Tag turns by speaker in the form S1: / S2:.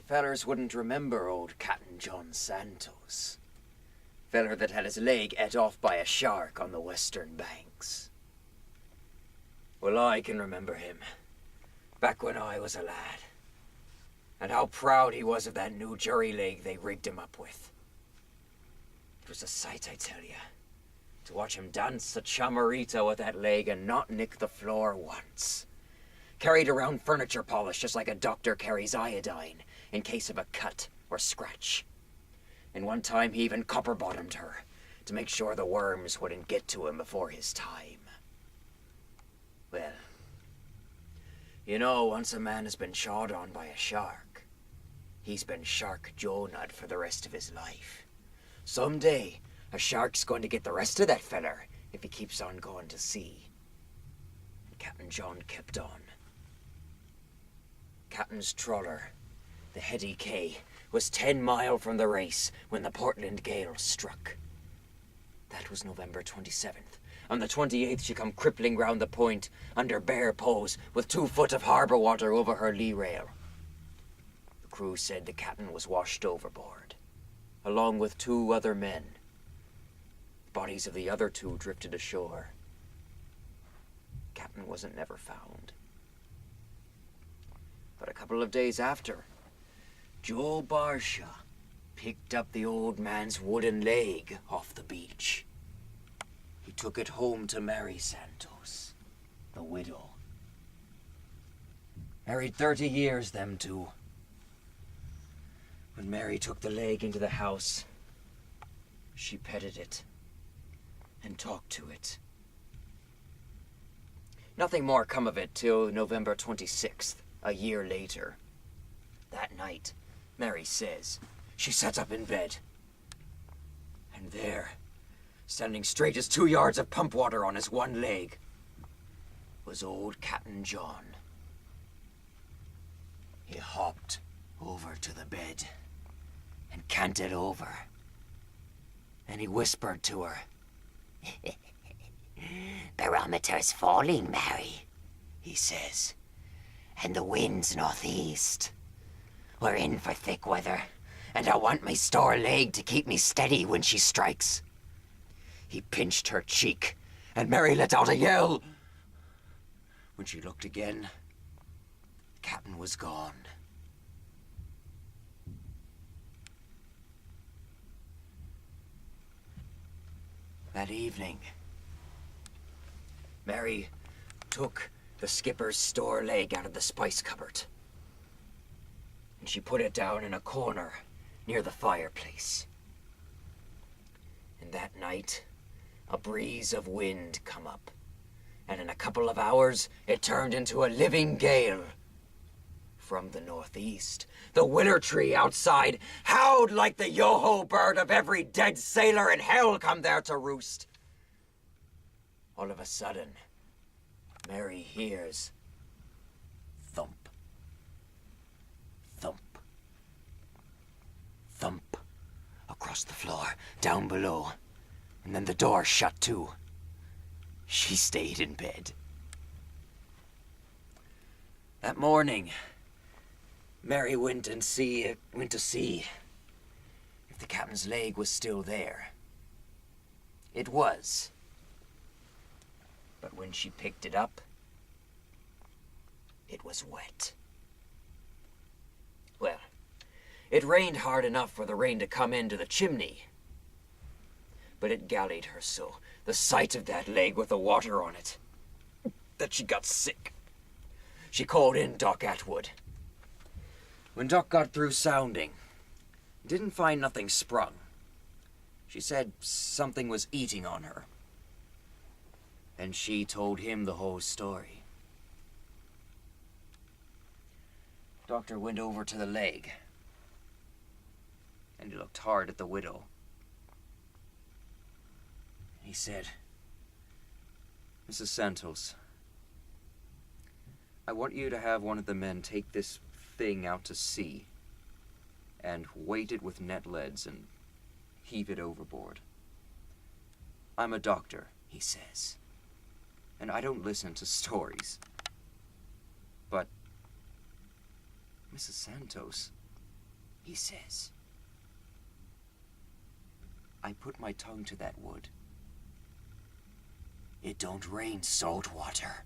S1: fellers wouldn't remember old Captain John Santos. Feller that had his leg et off by a shark on the western banks. Well, I can remember him, back when I was a lad. And how proud he was of that new jury leg they rigged him up with. It was a sight, I tell ya, to watch him dance a chamarita with that leg and not nick the floor once. Carried around furniture polish just like a doctor carries iodine in case of a cut or scratch. And one time he even copper-bottomed her to make sure the worms wouldn't get to him before his time. Well, you know, once a man has been shawed on by a shark, he's been Shark Jonah for the rest of his life. Someday, a shark's going to get the rest of that feller if he keeps on going to sea. And Captain John kept on. Captain's trawler, the Heady K, was 10 mile from the race when the Portland gale struck. That was November 27th. On the 28th, she come crippling round the point under bare pose with 2 foot of harbour water over her lee rail. The crew said the captain was washed overboard, along with 2 other men. The bodies of the other 2 drifted ashore. Captain wasn't never found. But a couple of days after, Joe Barsha picked up the old man's wooden leg off the beach. He took it home to Mary Santos, the widow. Married 30 years, them 2. When Mary took the leg into the house, she petted it and talked to it. Nothing more come of it till November 26th, a year later. That night, Mary says, she sat up in bed. And there, standing straight as 2 yards of pump water on his one leg, was old Captain John. He hopped over to the bed and canted over. And he whispered to her, "Barometer's falling, Mary," he says, "and the wind's northeast. We're in for thick weather, and I want my store leg to keep me steady when she strikes." He pinched her cheek, and Mary let out a yell. When she looked again, the captain was gone. That evening, Mary took the skipper's store leg out of the spice cupboard, and she put it down in a corner near the fireplace. And that night, a breeze of wind come up, and in a couple of hours, it turned into a living gale. From the northeast, the willow tree outside howled like the yo-ho bird of every dead sailor in hell come there to roost. All of a sudden, Mary hears thump, thump, thump across the floor, down below, and then the door shut too. She stayed in bed. That morning, Mary went to see if the captain's leg was still there. It was. But when she picked it up, it was wet. Well, it rained hard enough for the rain to come into the chimney. But it gallied her so, the sight of that leg with the water on it, that she got sick. She called in Doc Atwood. When Doc got through sounding, didn't find nothing sprung. She said something was eating on her. And she told him the whole story. Doctor went over to the leg, and he looked hard at the widow. He said, "Mrs. Santos, I want you to have one of the men take this thing out to sea and weight it with net leads and heave it overboard. I'm a doctor," he says, "and I don't listen to stories. But, Mrs. Santos, he says.
S2: I put my tongue to that wood.
S1: It don't rain salt water.